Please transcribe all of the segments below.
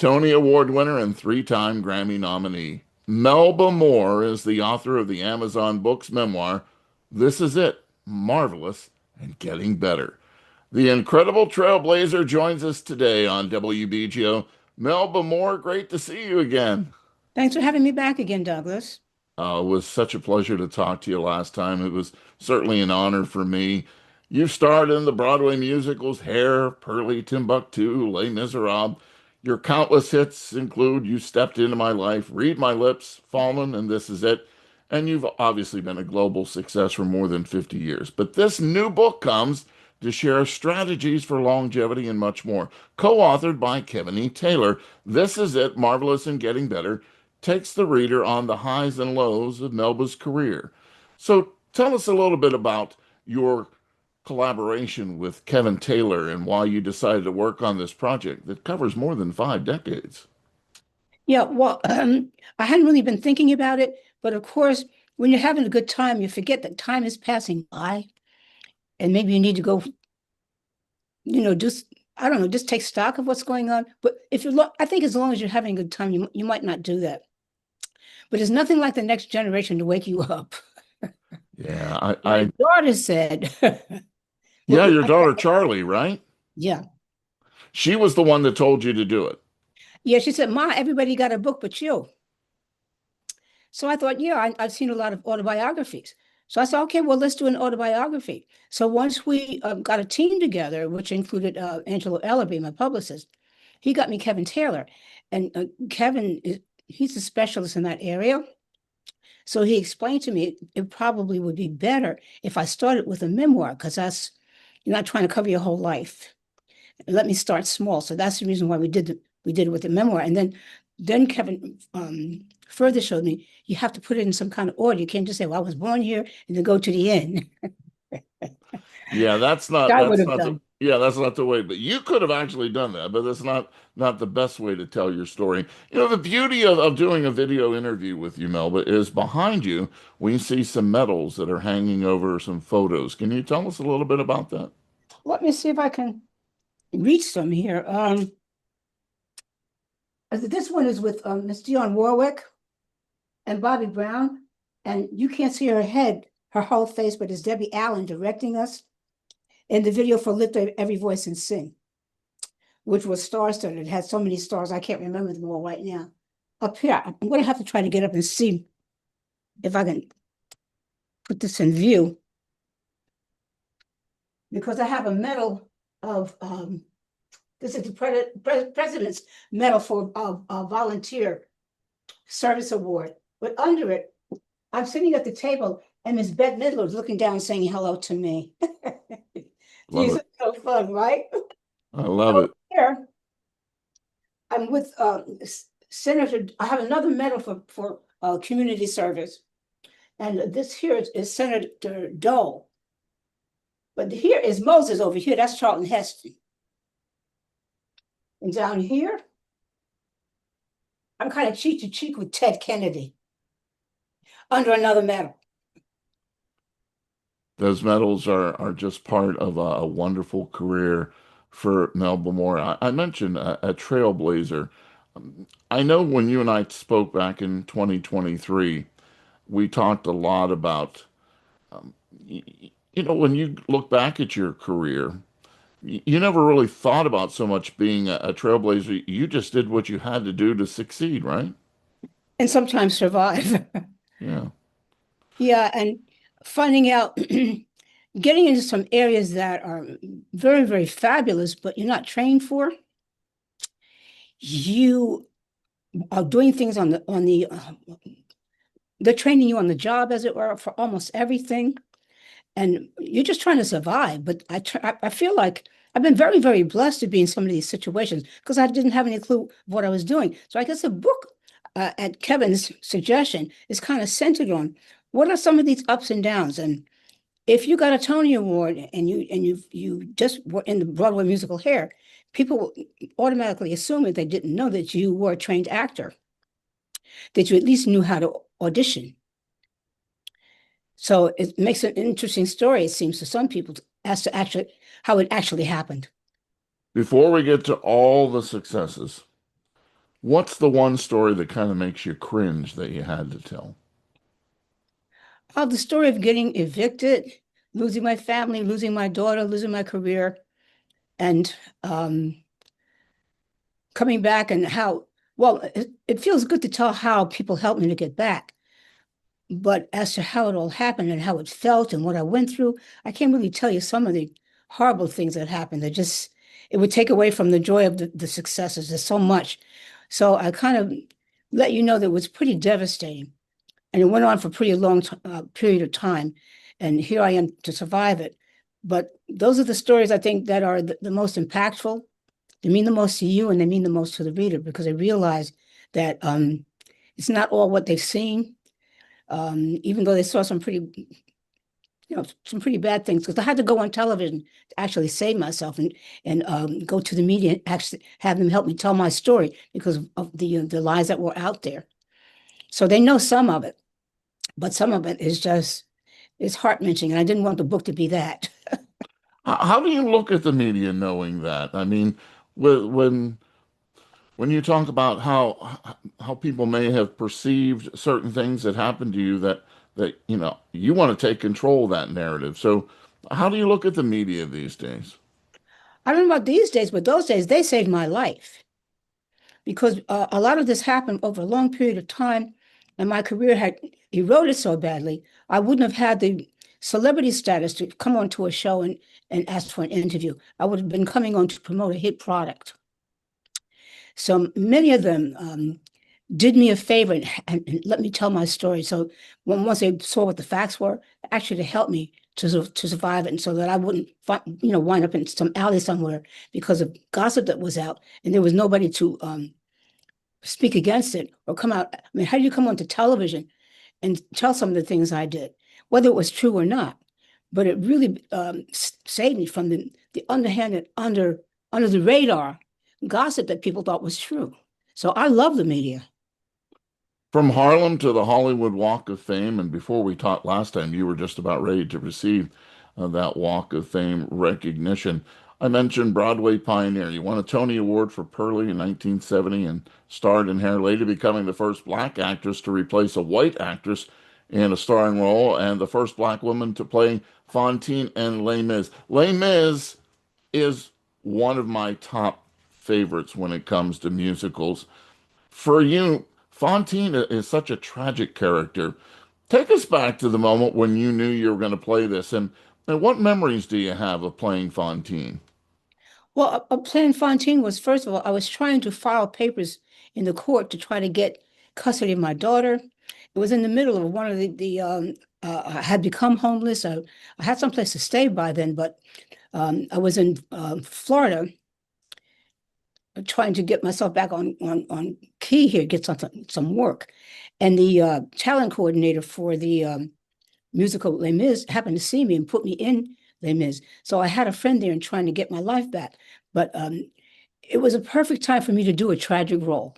Tony Award winner and three-time Grammy nominee. Melba Moore is the author of the Amazon Books memoir, This Is It, Marvelous and Getting Better. The incredible trailblazer joins us today on WBGO. Melba Moore, great to see you again. Thanks for having me back again, Douglas. It was such a pleasure to talk to you last time. It was certainly an honor for me. You starred in the Broadway musicals Hair, Pearly, Timbuktu, Les Miserables. Your countless hits include You Stepped Into My Life, Read My Lips, Fallen, and This Is It. And you've obviously been a global success for more than 50 years. But this new book comes to share strategies for longevity and much more. Co-authored by Kevin E. Taylor, This Is It, Marvelous and Getting Better takes the reader on the highs and lows of Melba's career. So tell us a little bit about your collaboration with Kevin Taylor and why you decided to work on this project that covers more than 5 decades. Yeah, well, I hadn't really been thinking about it, but of course, when you're having a good time, you forget that time is passing by, and maybe you need to go, just I don't know, just take stock of what's going on. But if I think as long as you're having a good time, you might not do that. But it's nothing like the next generation to wake you up. Yeah, My daughter said, yeah, your daughter Charlie, right? yeah, She was the one that told you to do it. yeah, she said, Ma, everybody got a book but you. So I thought, yeah, I've seen a lot of autobiographies. So I said, okay, well, let's do an autobiography. So once we got a team together, which included Angelo Ellerby, my publicist, he got me Kevin Taylor. And Kevin, he's a specialist in that area. So he explained to me it probably would be better if I started with a memoir, because you're not trying to cover your whole life. Let me start small. So that's the reason why we did it with the memoir. And then Kevin further showed me you have to put it in some kind of order. You can't just say, well, I was born here and then go to the end. Yeah, I would have done. that's not the way. But you could have actually done that, but that's not the best way to tell your story. You know, the beauty of doing a video interview with you, Melba, is behind you we see some medals that are hanging over some photos. Can you tell us a little bit about that? Let me see if I can reach some here. This one is with Miss Dionne Warwick and Bobby Brown, and you can't see her head, her whole face, but it's Debbie Allen directing us in the video for Lift Every Voice and Sing, which was star-studded. It had so many stars, I can't remember them all right now. Up here, I'm going to have to try to get up and see if I can put this in view, because I have a medal of, this is the President's Medal for Volunteer Service Award. But under it, I'm sitting at the table and Miss Bette Midler is looking down saying hello to me. Love These it. are so fun, right? I love So it. here, I'm with Senator, I have another medal for community service. And this here is Senator Doyle. But here is Moses over here. That's Charlton Heston. And down here, I'm kind of cheek to cheek with Ted Kennedy under another medal. Those medals are just part of a wonderful career for Melba Moore. I mentioned a trailblazer. I know when you and I spoke back in 2023, we talked a lot about, um, when you look back at your career, you never really thought about so much being a trailblazer. You just did what you had to do to succeed, right? And sometimes survive. Yeah. Yeah, and finding out, getting into some areas that are very, very fabulous, but you're not trained for. You are doing things they're training you on the job, as it were, for almost everything, and you're just trying to survive. But I feel like I've been very, very blessed to be in some of these situations because I didn't have any clue of what I was doing. So I guess the book, at Kevin's suggestion, is kind of centered on what are some of these ups and downs. And if you got a Tony Award and you just were in the Broadway musical Hair, people will automatically assume that they didn't know that you were a trained actor, that you at least knew how to audition. So it makes an interesting story, it seems to some people, as to actually how it actually happened. Before we get to all the successes, What's the one story that kind of makes you cringe that you had to tell? The story of getting evicted, losing my family, losing my daughter, losing my career, and coming back and how, well, it feels good to tell how people helped me to get back. But as to how it all happened and how it felt and what I went through, I can't really tell you some of the horrible things that happened. It would take away from the joy of the successes. There's so much. So I kind of let you know that it was pretty devastating. And it went on for a pretty long period of time. And here I am to survive it. But those are the stories I think that are the most impactful. They mean the most to you and they mean the most to the reader because they realize that it's not all what they've seen, even though they saw some some pretty bad things. Because I had to go on television to actually save myself and go to the media and actually have them help me tell my story because of the lies that were out there. So they know some of it, but some of it is just it's heart wrenching, and I didn't want the book to be that. How do you look at the media knowing that? I mean, when when you talk about how people may have perceived certain things that happened to you that you want to take control of that narrative. So how do you look at the media these days? I don't know about these days, but those days they saved my life because a lot of this happened over a long period of time, and my career had eroded so badly. I wouldn't have had the celebrity status to come onto a show and ask for an interview. I would have been coming on to promote a hit product. So many of them did me a favor and let me tell my story. So once they saw what the facts were, actually to help me to survive it, and so that I wouldn't wind up in some alley somewhere because of gossip that was out, and there was nobody to speak against it or come out. I mean, how do you come onto television and tell some of the things I did, whether it was true or not? But it really saved me from the underhanded, under the radar gossip that people thought was true. So I love the media. From Harlem to the Hollywood Walk of Fame, and before we talked last time, you were just about ready to receive that Walk of Fame recognition. I mentioned Broadway pioneer. You won a Tony Award for Pearlie in 1970 and starred in Hair, later becoming the first black actress to replace a white actress in a starring role and the first black woman to play Fantine in Les Mis. Les Mis is one of my top favorites when it comes to musicals. For you, Fantine is such a tragic character. Take us back to the moment when you knew you were going to play this, and what memories do you have of playing Fantine? Well, a plan Fontaine was, first of all, I was trying to file papers in the court to try to get custody of my daughter. It was in the middle of one of I had become homeless. I had someplace to stay by then, but I was in Florida trying to get myself back on key here, get some work. And the talent coordinator for the musical Les Mis happened to see me and put me in Les Mis. So I had a friend there and trying to get my life back. But it was a perfect time for me to do a tragic role.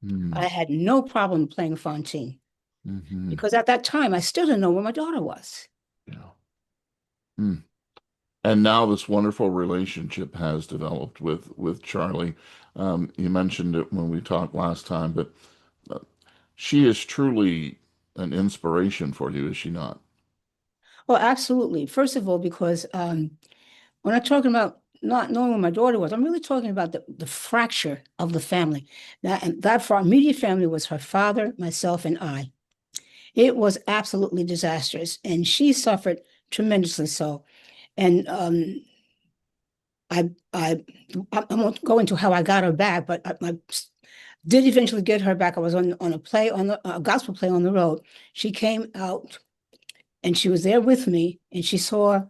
I Hmm. had no problem playing Fantine Hmm. because at that time I still didn't know where my daughter was. Yeah. Hmm. And now this wonderful relationship has developed with Charlie. You mentioned it when we talked last time, but uh, she is truly an inspiration for you, is she not? Well, absolutely. First of all, because when I'm talking about not knowing where my daughter was, I'm really talking about the fracture of the family. That for our immediate family was her father, myself, and I. It was absolutely disastrous, and she suffered tremendously so. And I, I, I won't go into how I got her back, but I did eventually get her back. I was on a play on the a gospel play on the road. She came out and she was there with me, and she saw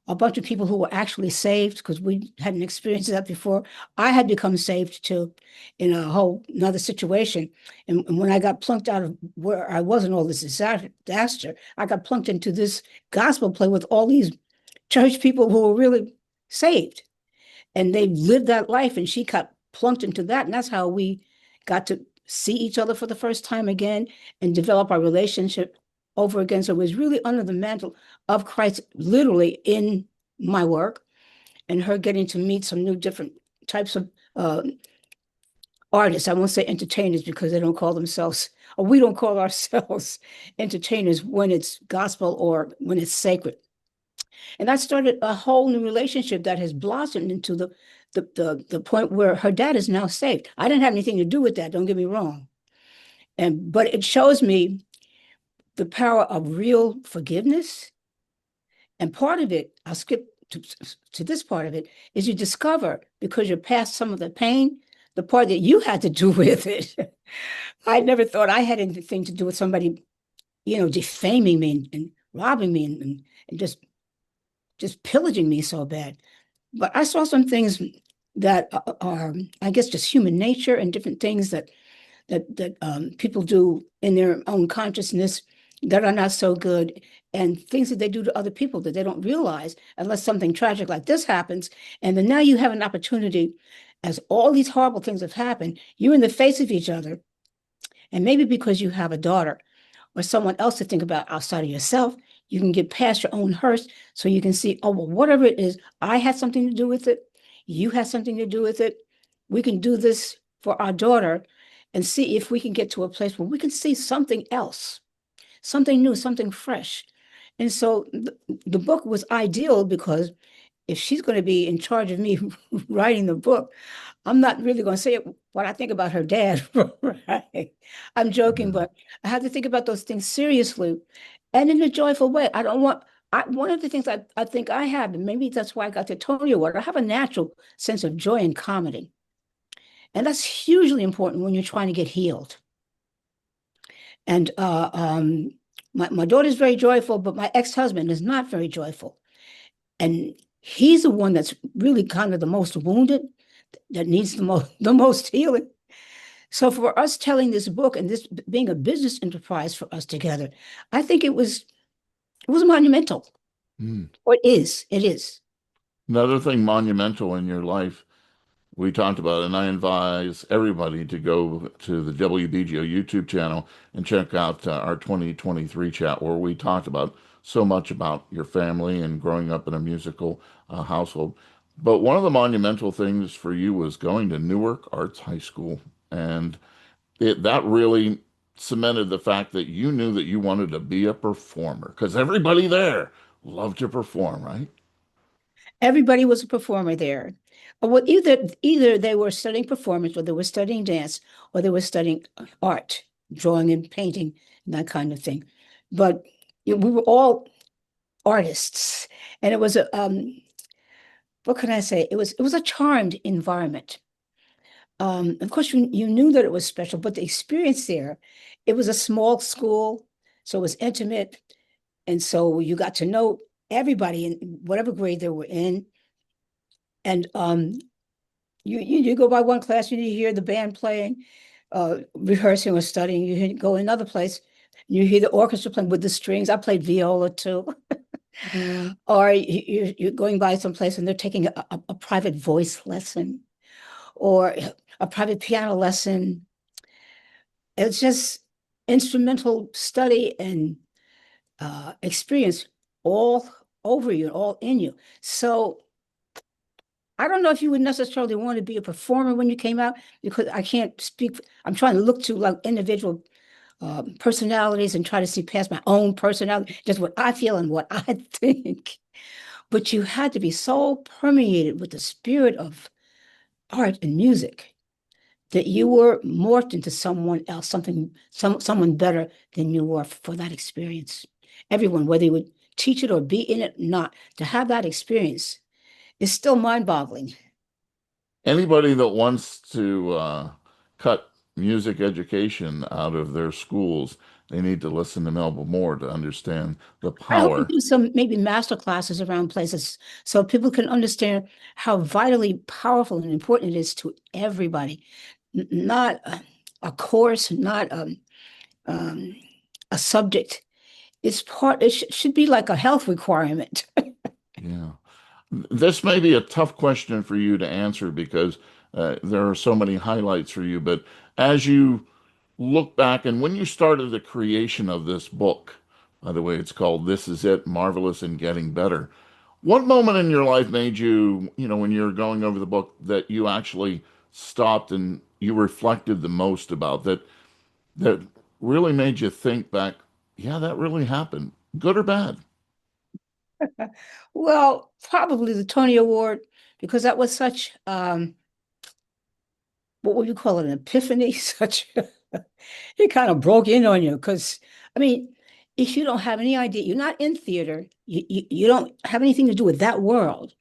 a bunch of people who were actually saved because we hadn't experienced that before. I had become saved too in a whole another situation. And when I got plunked out of where I was in all this disaster, I got plunked into this gospel play with all these church people who were really saved. And they lived that life, and she got plunked into that. And that's how we got to see each other for the first time again and develop our relationship over again. So it was really under the mantle of Christ, literally in my work, and her getting to meet some new different types of artists. I won't say entertainers because they don't call themselves, or we don't call ourselves entertainers when it's gospel or when it's sacred. And that started a whole new relationship that has blossomed into the point where her dad is now saved. I didn't have anything to do with that, don't get me wrong. But it shows me the power of real forgiveness. And part of it, I'll skip to this part of it, is you discover because you're past some of the pain, the part that you had to do with it. I never thought I had anything to do with somebody, defaming me and robbing me and just pillaging me so bad. But I saw some things that are, I guess, just human nature and different things that people do in their own consciousness that are not so good, and things that they do to other people that they don't realize unless something tragic like this happens. And then now you have an opportunity, as all these horrible things have happened, you're in the face of each other. And maybe because you have a daughter or someone else to think about outside of yourself, you can get past your own hurts so you can see, oh, well, whatever it is, I had something to do with it. You had something to do with it. We can do this for our daughter and see if we can get to a place where we can see something else, something new, something fresh. And so the book was ideal because if she's going to be in charge of me writing the book, I'm not really going to say what I think about her dad, right? I'm joking, Yeah. but I have to think about those things seriously and in a joyful way. I don't want, one of the things I think I have, and maybe that's why I got the Tony Award, I have a natural sense of joy and comedy. And that's hugely important when you're trying to get healed. And my daughter's very joyful, but my ex-husband is not very joyful. And he's the one that's really kind of the most wounded, that needs the most healing. So for us telling this book and this being a business enterprise for us together, I think it was monumental. Mm. Or it is. Another thing monumental in your life we talked about, and I advise everybody to go to the WBGO YouTube channel and check out our 2023 chat where we talked about so much about your family and growing up in a musical household. But one of the monumental things for you was going to Newark Arts High School, and that really cemented the fact that you knew that you wanted to be a performer because everybody there loved to perform, right? Everybody was a performer there. Well, either they were studying performance, or they were studying dance, or they were studying art, drawing and painting, and that kind of thing. But we were all artists, and it was a what can I say? It was a charmed environment. Of course, you knew that it was special, but the experience there, it was a small school, so it was intimate, and so you got to know everybody in whatever grade they were in. And you go by one class, you hear the band playing, rehearsing or studying. Go another place, you hear the orchestra playing with the strings. I played viola too. Or you're going by someplace and they're taking a private voice lesson or a private piano lesson. It's just instrumental study and experience all over you, all in you. So I don't know if you would necessarily want to be a performer when you came out, because I can't speak. I'm trying to look to like individual personalities and try to see past my own personality, just what I feel and what I think. But you had to be so permeated with the spirit of art and music that you were morphed into someone else, someone better than you were for that experience. Everyone, whether you would teach it or be in it, not to have that experience is still mind-boggling. Anybody that wants to cut music education out of their schools, they need to listen to Melba Moore to understand the I hope you power. do some maybe master classes around places so people can understand how vitally powerful and important it is to everybody. Not a course, not um, a subject. It should be like a health requirement. Yeah. This may be a tough question for you to answer because there are so many highlights for you, but as you look back and when you started the creation of this book, by the way, it's called This Is It, Marvelous and Getting Better. What moment in your life made you, when you're going over the book, that you actually stopped and you reflected the most about that really made you think back, yeah, that really happened, good or bad? Well, probably the Tony Award, because that was such what would you call it, an epiphany? Such it kind of broke in on you because I mean, if you don't have any idea, you're not in theater, you don't have anything to do with that world.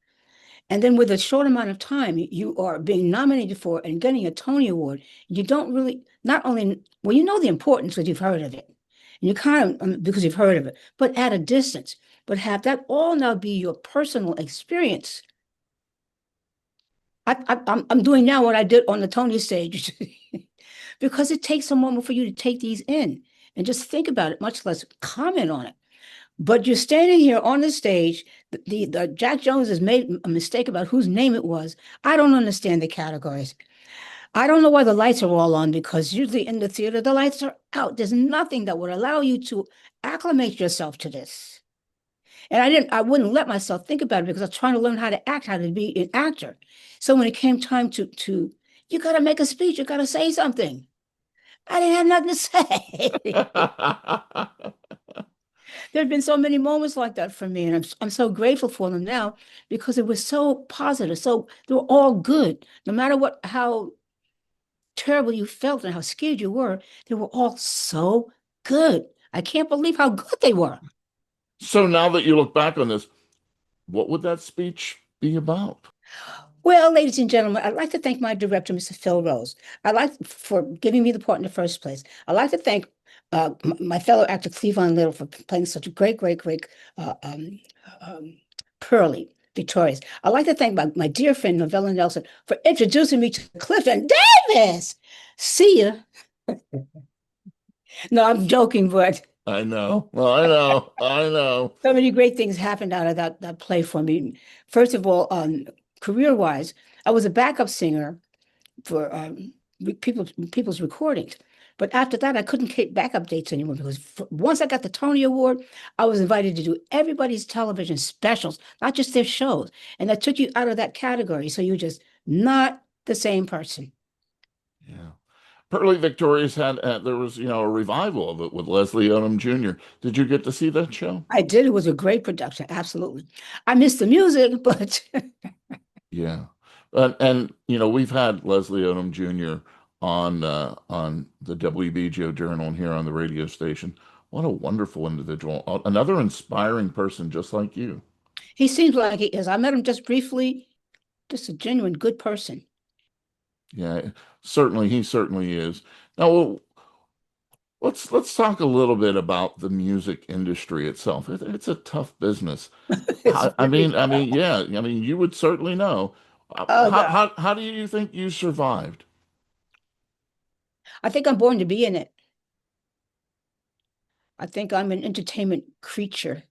And then with a short amount of time, you are being nominated for and getting a Tony Award. You don't really, not only, well, you know the importance because you've heard of it. And you kind of, because you've heard of it, but at a distance. But have that all now be your personal experience. I'm doing now what I did on the Tony stage because it takes a moment for you to take these in and just think about it, much less comment on it. But you're standing here on the stage. The Jack Jones has made a mistake about whose name it was. I don't understand the categories. I don't know why the lights are all on because usually in the theater the lights are out. There's nothing that would allow you to acclimate yourself to this. And I wouldn't let myself think about it because I was trying to learn how to act, how to be an actor. So when it came time to you got to make a speech, you got to say something. I didn't have nothing to say. There have been so many moments like that for me, and I'm so grateful for them now because it was so positive. So they were all good, no matter what how terrible you felt and how scared you were. They were all so good. I can't believe how good they were. So now that you look back on this, what would that speech be about? Well, ladies and gentlemen, I'd like to thank my director, Mr. Phil Rose. I'd like for giving me the part in the first place. I'd like to thank my fellow actor Cleavon Little for playing such a great uh, um, um, Pearlie Victorious. I'd like to thank my dear friend Novella Nelson for introducing me to Clifton Davis. See ya. No, I'm joking, but I know. Well, I know. I know. so many great things happened out of that play for me. First of all, career-wise, I was a backup singer for people's recordings. But after that, I couldn't keep backup dates anymore because once I got the Tony Award, I was invited to do everybody's television specials, not just their shows. And that took you out of that category. So you're just not the same person. Yeah. Pearly Victorious had there was, a revival of it with Leslie Odom Jr. Did you get to see that show? I did. It was a great production. Absolutely. I missed the music, but Yeah. And we've had Leslie Odom Jr. on the WBGO Journal and here on the radio station. What a wonderful individual. Another inspiring person just like you. he seems like he is. I met him just briefly, just a genuine good person. Yeah, certainly he certainly is. Now, let's talk a little bit about the music industry itself. It's a tough business. It's I very, mean, yeah. I mean, you would certainly know. oh God. How do you think you survived? I think I'm born to be in it. I think I'm an entertainment creature.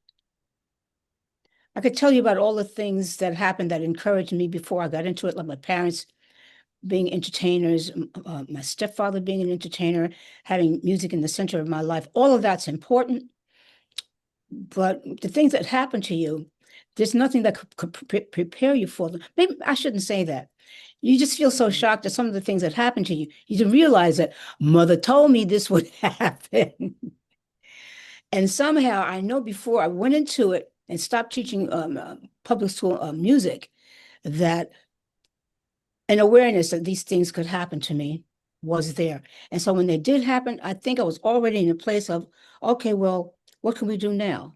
I could tell you about all the things that happened that encouraged me before I got into it, like my parents being entertainers, my stepfather being an entertainer, having music in the center of my life. All of that's important, but the things that happen to you, there's nothing that could prepare you for them. Maybe I shouldn't say that. You just feel so shocked at some of the things that happen to you. You didn't realize that mother told me this would happen. And somehow I know before I went into it and stopped teaching public school music that an awareness that these things could happen to me was there. And so when they did happen, I think I was already in a place of, okay, well, what can we do now?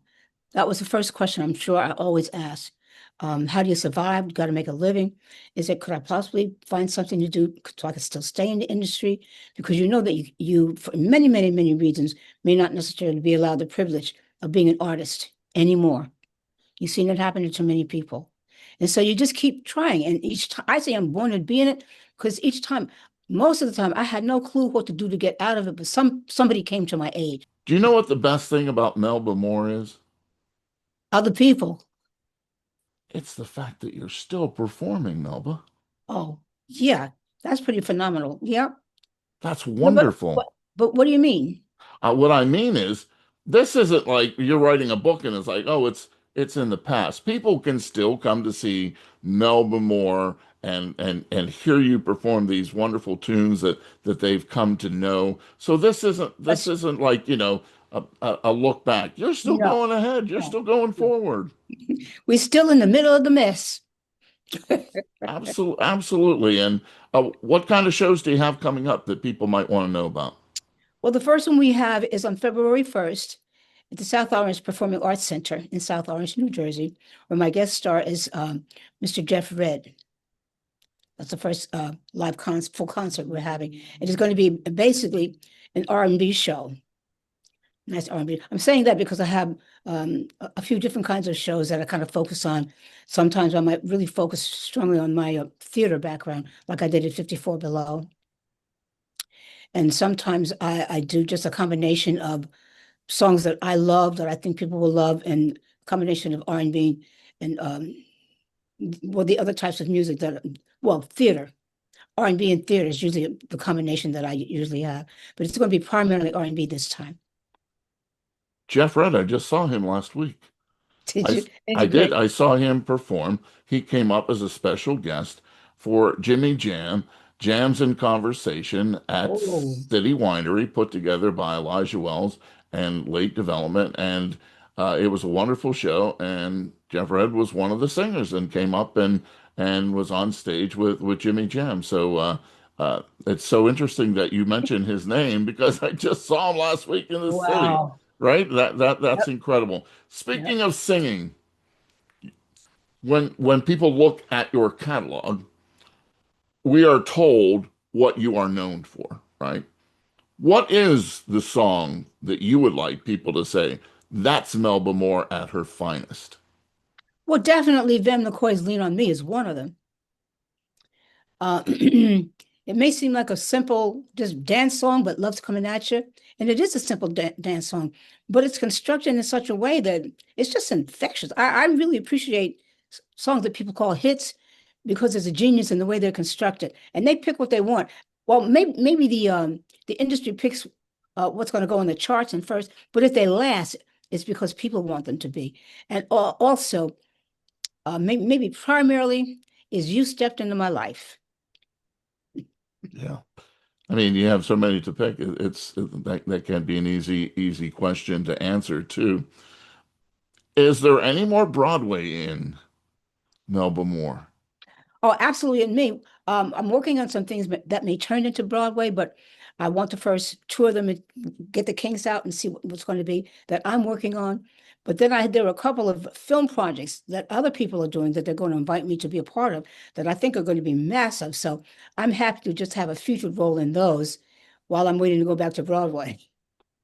That was the first question I'm sure I always ask. How do you survive? You got to make a living. Is it, could I possibly find something to do so I could still stay in the industry? Because you know that you for many reasons, may not necessarily be allowed the privilege of being an artist anymore. You've seen it happen to many people. And so you just keep trying. And each time I say I'm born to be in it, because each time, most of the time, I had no clue what to do to get out of it, but somebody came to my aid. Do you know what the best thing about Melba Moore is? Other people, It's the fact that you're still performing, Melba. oh, yeah, that's pretty phenomenal. Yeah. That's But but wonderful. but, but what do you mean? What I mean is, this isn't like you're writing a book and it's like, oh, it's in the past. People can still come to see Melba Moore and hear you perform these wonderful tunes that they've come to know. So this That's isn't like, a look back. You're still no, going ahead. You're no, still going no. forward. We're still in the middle of the mess. Absolutely. And what kind of shows do you have coming up that people might want to know about? Well, the first one we have is on February 1st at the South Orange Performing Arts Center in South Orange, New Jersey, where my guest star is Mr. Jeff Redd. That's the first full concert we're having. It is going to be basically an R&B show. Nice R&B. I'm saying that because I have a few different kinds of shows that I kind of focus on. Sometimes I might really focus strongly on my theater background, like I did at 54 Below. And sometimes I do just a combination of songs that I love, that I think people will love, and combination of R&B and well, the other types of music that, well, theater. R&B and theater is usually the combination that I usually have, but it's going to be primarily R&B this time. Jeff Redd, I just saw him last week. Did I you? Isn't I it did. great? I saw him perform. He came up as a special guest for Jimmy Jam, Jams in Conversation at Oh, City Winery, put together by Elijah Wells and Late Development. And it was a wonderful show. And Jeff Redd was one of the singers and came up and was on stage with Jimmy Jam. So it's so interesting that you mentioned his name because I just saw him last week in the city. wow. Right? That's Yep, incredible. yep. Speaking of singing, when people look at your catalog, we are told what you are known for, right? What is the song that you would like people to say, that's Melba Moore at her finest? Well, definitely Vem McCoy's Lean on Me is one of them. It may seem like a simple, just dance song, but love's coming at you. And it is a simple dance song, but it's constructed in such a way that it's just infectious. I really appreciate songs that people call hits because there's a genius in the way they're constructed, and they pick what they want. Well, maybe the industry picks what's going to go on the charts and first, but if they last, it's because people want them to be. And also, maybe primarily, is You Stepped Into My Life. Yeah. I mean, you have so many to pick. That can't be an easy question to answer too. Is there any more Broadway in Melba Moore? Oh, absolutely. And me, I'm working on some things that may turn into Broadway, but I want to first tour them and get the kinks out and see what's going to be that I'm working on. But then there are a couple of film projects that other people are doing that they're going to invite me to be a part of that I think are going to be massive. So I'm happy to just have a featured role in those while I'm waiting to go back to Broadway.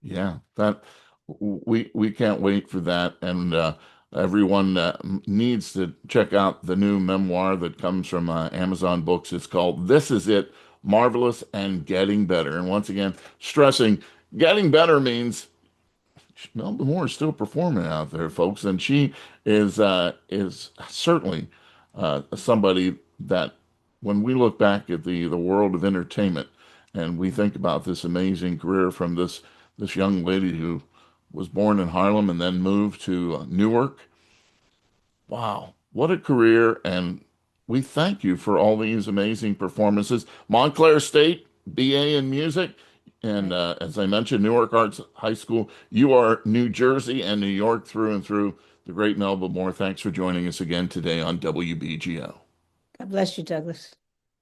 Yeah, that we can't wait for that, and everyone needs to check out the new memoir that comes from Amazon Books. It's called "This Is It: Marvelous and Getting Better." And once again, stressing getting better means Melba Moore is still performing out there, folks, and she is certainly somebody that when we look back at the world of entertainment and we think about this amazing career from this young lady who was born in Harlem and then moved to Newark. Wow, what a career! And we thank you for all these amazing performances. Montclair State, BA in music. And Right. as I mentioned, Newark Arts High School. You are New Jersey and New York through and through. The great Melba Moore. Thanks for joining us again today on WBGO. God bless you, Douglas.